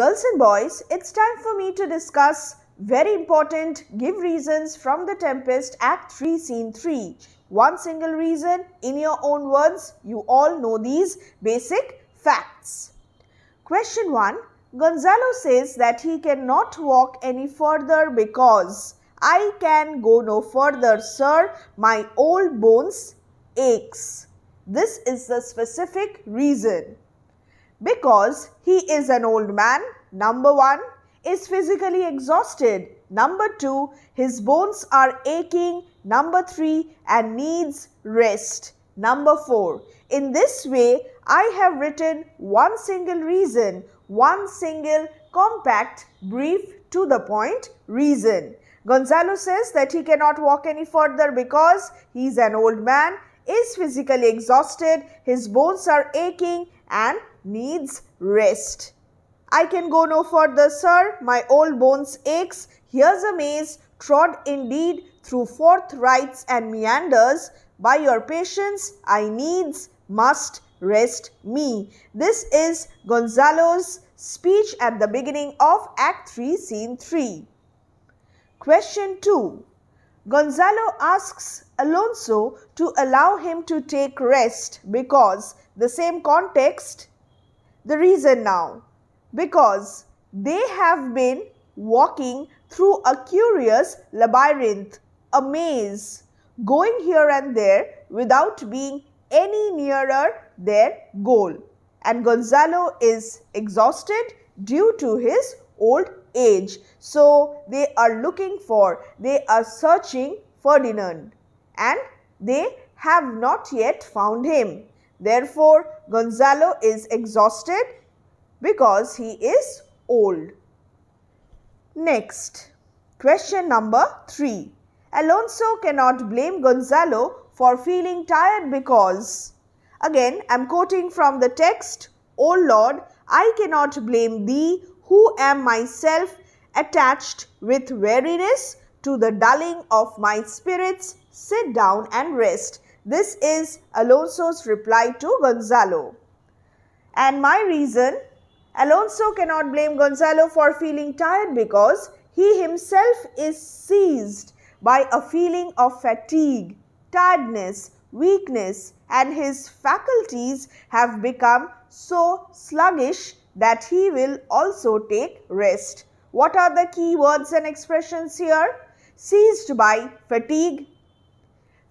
Girls and boys, it's time for me to discuss very important give reasons from the Tempest Act 3 Scene 3. One single reason in your own words. You all know these basic facts. Question 1. Gonzalo says that he cannot walk any further because I can go no further, sir. My old bones aches. This is the specific reason. Because he is an old man, number 1, is physically exhausted, number 2, his bones are aching, number 3, and needs rest, number 4. In this way, I have written one single reason, one single compact, brief, to the point reason. Gonzalo says that he cannot walk any further because he is an old man, is physically exhausted, his bones are aching, and needs rest. I can go no further, sir. My old bones aches. Here's a maze, trod indeed through forthrights and meanders. By your patience, I needs must rest me. This is Gonzalo's speech at the beginning of Act 3, Scene 3. Question 2. Gonzalo asks Alonso to allow him to take rest because the same context. The reason now, because they have been walking through a curious labyrinth, a maze, going here and there without being any nearer their goal. And Gonzalo is exhausted due to his old age. So they are searching Ferdinand and they have not yet found him. Therefore, Gonzalo is exhausted because he is old. Next, question number 3. Alonso cannot blame Gonzalo for feeling tired because, again I am quoting from the text, O Lord, I cannot blame thee who am myself attached with weariness to the dulling of my spirits. Sit down and rest. This is Alonso's reply to Gonzalo. And my reason, Alonso cannot blame Gonzalo for feeling tired because he himself is seized by a feeling of fatigue, tiredness, weakness, and his faculties have become so sluggish that he will also take rest. What are the key words and expressions here? Seized by fatigue,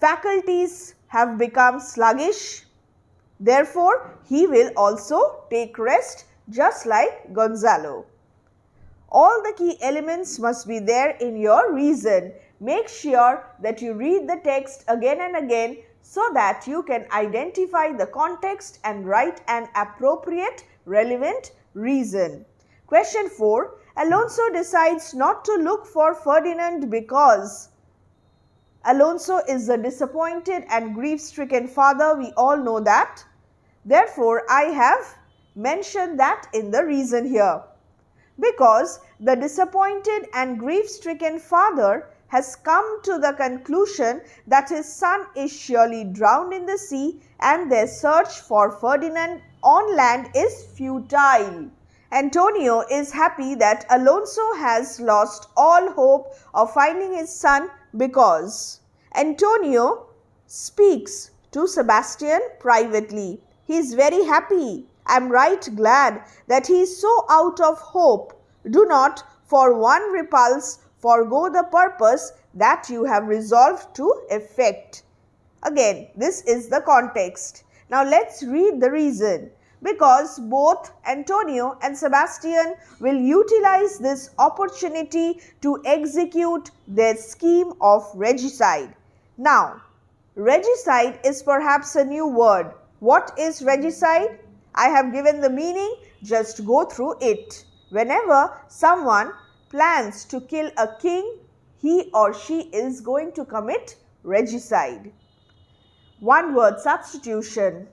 faculties have become sluggish, therefore he will also take rest just like Gonzalo. All the key elements must be there in your reason. Make sure that you read the text again and again so that you can identify the context and write an appropriate relevant reason. Question 4. Alonso decides not to look for Ferdinand because Alonso is a disappointed and grief-stricken father. We all know that. Therefore, I have mentioned that in the reason here. Because the disappointed and grief-stricken father has come to the conclusion that his son is surely drowned in the sea and their search for Ferdinand on land is futile. Antonio is happy that Alonso has lost all hope of finding his son because Antonio speaks to Sebastian privately. He is very happy. I am right glad that he is so out of hope. Do not for one repulse forego the purpose that you have resolved to effect. Again, this is the context. Now let's read the reason. Because both Antonio and Sebastian will utilize this opportunity to execute their scheme of regicide. Now, regicide is perhaps a new word. What is regicide? I have given the meaning, just go through it. Whenever someone plans to kill a king, he or she is going to commit regicide. One word substitution.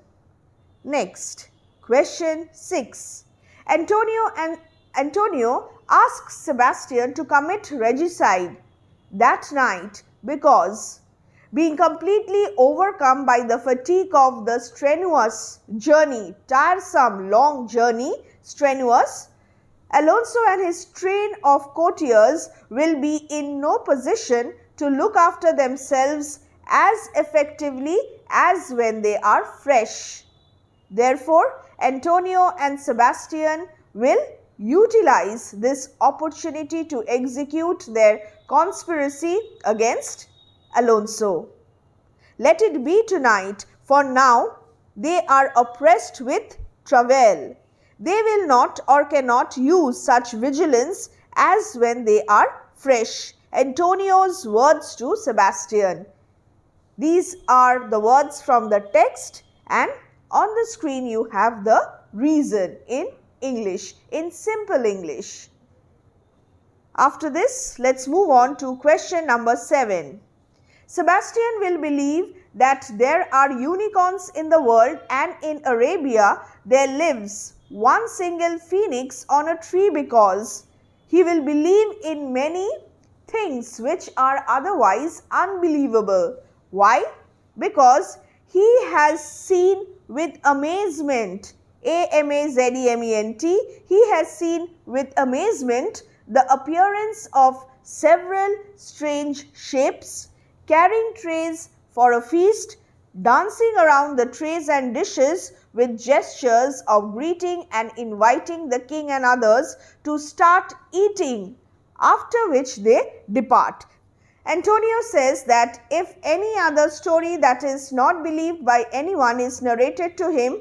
Next. Question 6. Antonio asks Sebastian to commit regicide that night because being completely overcome by the fatigue of the strenuous journey, tiresome long journey, strenuous, Alonso and his train of courtiers will be in no position to look after themselves as effectively as when they are fresh. Therefore, Antonio and Sebastian will utilize this opportunity to execute their conspiracy against Alonso. Let it be tonight, for now they are oppressed with travail. They will not or cannot use such vigilance as when they are fresh. Antonio's words to Sebastian. These are the words from the text, and on the screen you have the reason in English, in simple English. After this, let's move on to question number 7. Sebastian will believe that there are unicorns in the world, and in Arabia there lives one single phoenix on a tree, because he will believe in many things which are otherwise unbelievable. Why? Because he has seen with amazement, A-M-A-Z-E-M-E-N-T, he has seen with amazement the appearance of several strange shapes carrying trays for a feast, dancing around the trays and dishes with gestures of greeting and inviting the king and others to start eating, after which they depart. Antonio says that if any other story that is not believed by anyone is narrated to him,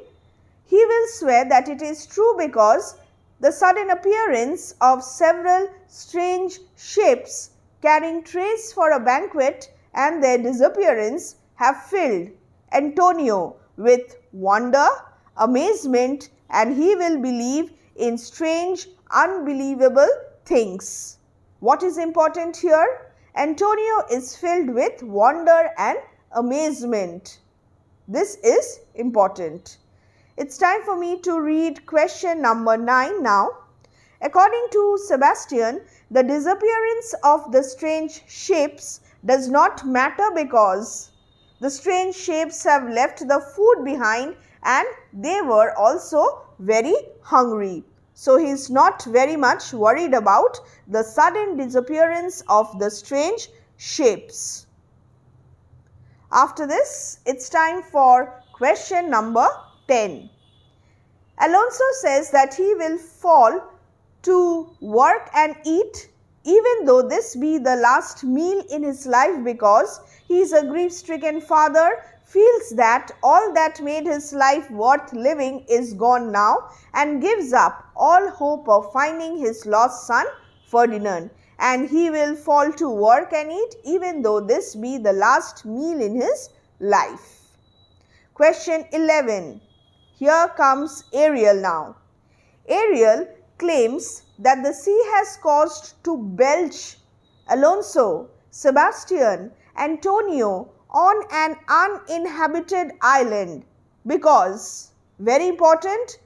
he will swear that it is true, because the sudden appearance of several strange shapes carrying trays for a banquet and their disappearance have filled Antonio with wonder, amazement, and he will believe in strange, unbelievable things. What is important here? Antonio is filled with wonder and amazement. This is important. It's time for me to read question number 9 now. According to Sebastian, the disappearance of the strange shapes does not matter, because the strange shapes have left the food behind and they were also very hungry. So he is not very much worried about the sudden disappearance of the strange shapes. After this, it's time for question number 10. Alonso says that he will fall to work and eat, even though this be the last meal in his life, because he is a grief-stricken father, feels that all that made his life worth living is gone now, and gives up all hope of finding his lost son Ferdinand, and he will fall to work and eat, even though this be the last meal in his life. Question 11. Here comes Ariel now. Ariel claims that the sea has caused to belch Alonso, Sebastian, Antonio on an uninhabited island, because, very important,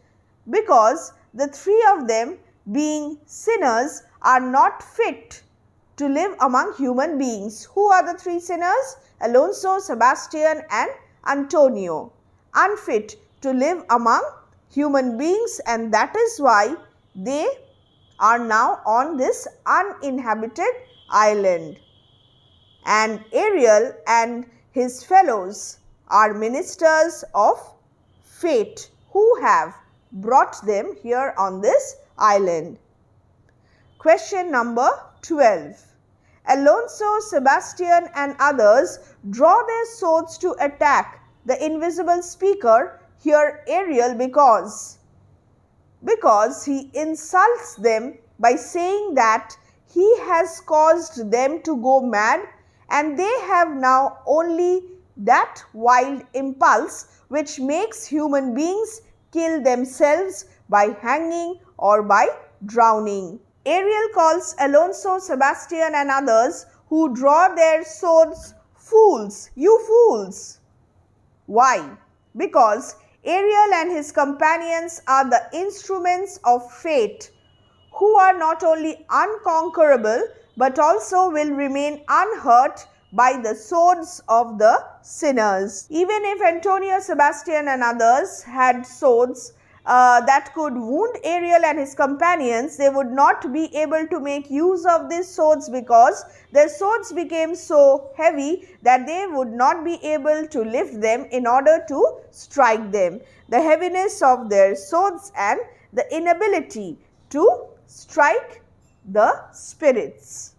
because the three of them, being sinners, are not fit to live among human beings. Who are the three sinners? Alonso, Sebastian and Antonio. Unfit to live among human beings, and that is why they are now on this uninhabited island. And Ariel and his fellows are ministers of fate who have brought them here on this island. Question number 12. Alonso, Sebastian and others draw their swords to attack the invisible speaker, here Ariel, because he insults them by saying that he has caused them to go mad, and they have now only that wild impulse which makes human beings kill themselves by hanging or by drowning. Ariel calls Alonso, Sebastian and others who draw their swords fools. You fools! Why? Because Ariel and his companions are the instruments of fate, who are not only unconquerable but also will remain unhurt by the swords of the sinners. Even if Antonio, Sebastian and others had swords, that could wound Ariel and his companions, they would not be able to make use of these swords because their swords became so heavy that they would not be able to lift them in order to strike them. The heaviness of their swords and the inability to strike the spirits.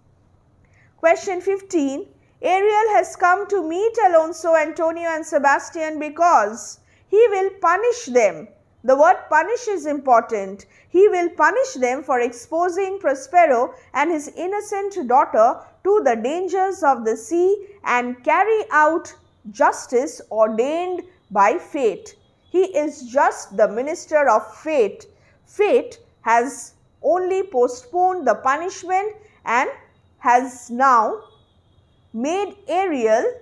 Question 15. Ariel has come to meet Alonso, Antonio and Sebastian because he will punish them. The word punish is important. He will punish them for exposing Prospero and his innocent daughter to the dangers of the sea and carry out justice ordained by fate. He is just the minister of fate. Fate has only postponed the punishment and has now made Ariel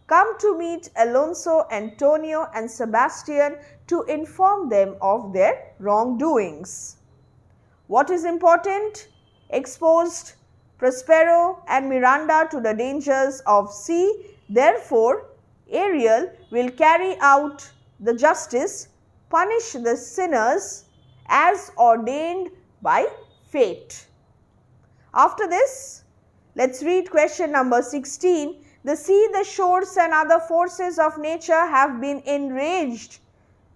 come to meet Alonso, Antonio and Sebastian to inform them of their wrongdoings. What is important? Exposed Prospero and Miranda to the dangers of sea. Therefore, Ariel will carry out the justice, punish the sinners as ordained by fate. After this, let's read question number 16. The sea, the shores and other forces of nature have been enraged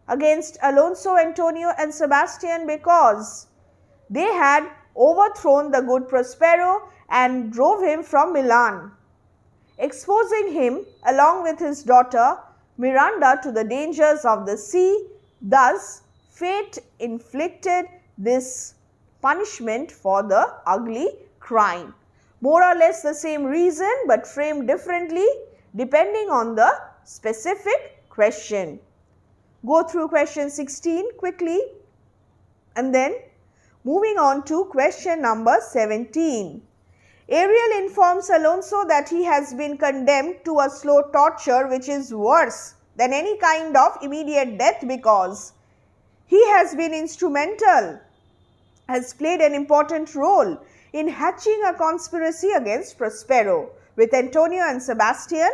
against Alonso, Antonio and Sebastian because they had overthrown the good Prospero and drove him from Milan, exposing him along with his daughter Miranda to the dangers of the sea. Thus, fate inflicted this punishment for the ugly crime. More or less the same reason but framed differently depending on the specific question. Go through question 16 quickly and then moving on to question number 17. Ariel informs Alonso that he has been condemned to a slow torture which is worse than any kind of immediate death because he has been instrumental, has played an important role in hatching a conspiracy against Prospero. With Antonio and Sebastian,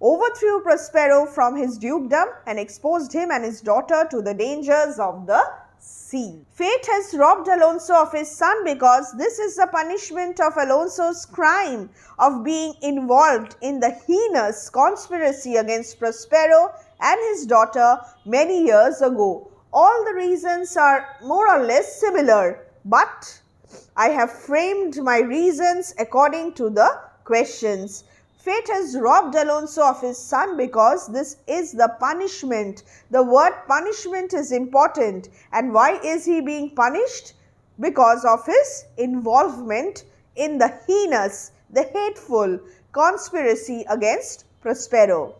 overthrew Prospero from his dukedom and exposed him and his daughter to the dangers of the sea. Fate has robbed Alonso of his son because this is the punishment of Alonso's crime of being involved in the heinous conspiracy against Prospero and his daughter many years ago. All the reasons are more or less similar, but I have framed my reasons according to the questions. Fate has robbed Alonso of his son because this is the punishment. The word punishment is important. And why is he being punished? Because of his involvement in the heinous, the hateful conspiracy against Prospero.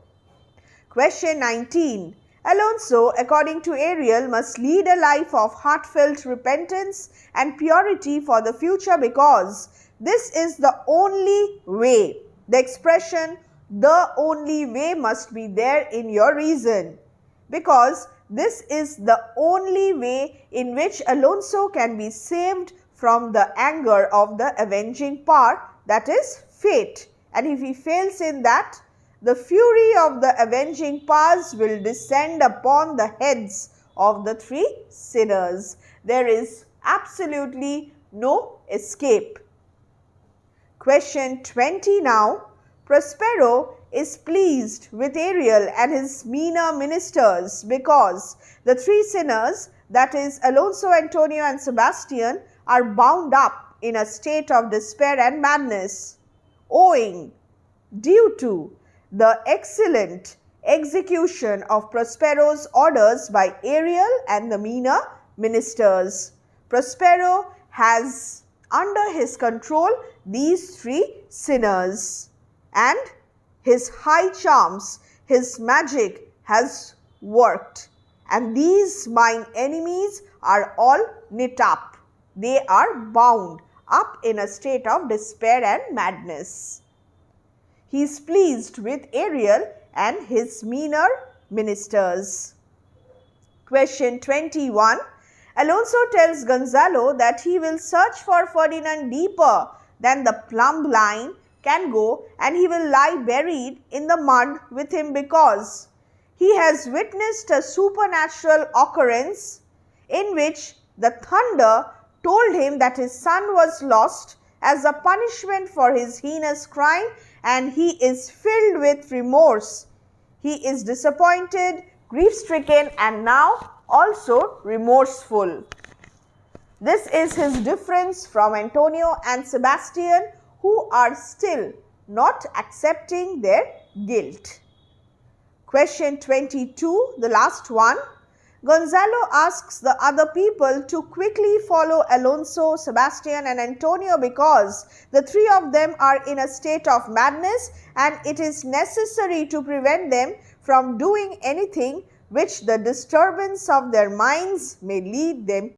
Question 19. Alonso, according to Ariel, must lead a life of heartfelt repentance and purity for the future because this is the only way. The expression, the only way, must be there in your reason because this is the only way in which Alonso can be saved from the anger of the avenging power, that is fate. And if he fails in that, the fury of the avenging powers will descend upon the heads of the three sinners. There is absolutely no escape. Question 20 now. Prospero is pleased with Ariel and his meaner ministers because the three sinners, that is Alonso, Antonio and Sebastian, are bound up in a state of despair and madness, due to the excellent execution of Prospero's orders by Ariel and the meaner ministers. Prospero has under his control these three sinners and his high charms, his magic has worked, and these mine enemies are all knit up. They are bound up in a state of despair and madness. He is pleased with Ariel and his meaner ministers. Question 21. Alonso tells Gonzalo that he will search for Ferdinand deeper than the plumb line can go, and he will lie buried in the mud with him because he has witnessed a supernatural occurrence in which the thunder told him that his son was lost as a punishment for his heinous crime, and he is filled with remorse. He is disappointed, grief-stricken, and now also remorseful. This is his difference from Antonio and Sebastian, who are still not accepting their guilt. Question 22, the last one. Gonzalo asks the other people to quickly follow Alonso, Sebastian and Antonio because the three of them are in a state of madness and it is necessary to prevent them from doing anything which the disturbance of their minds may lead them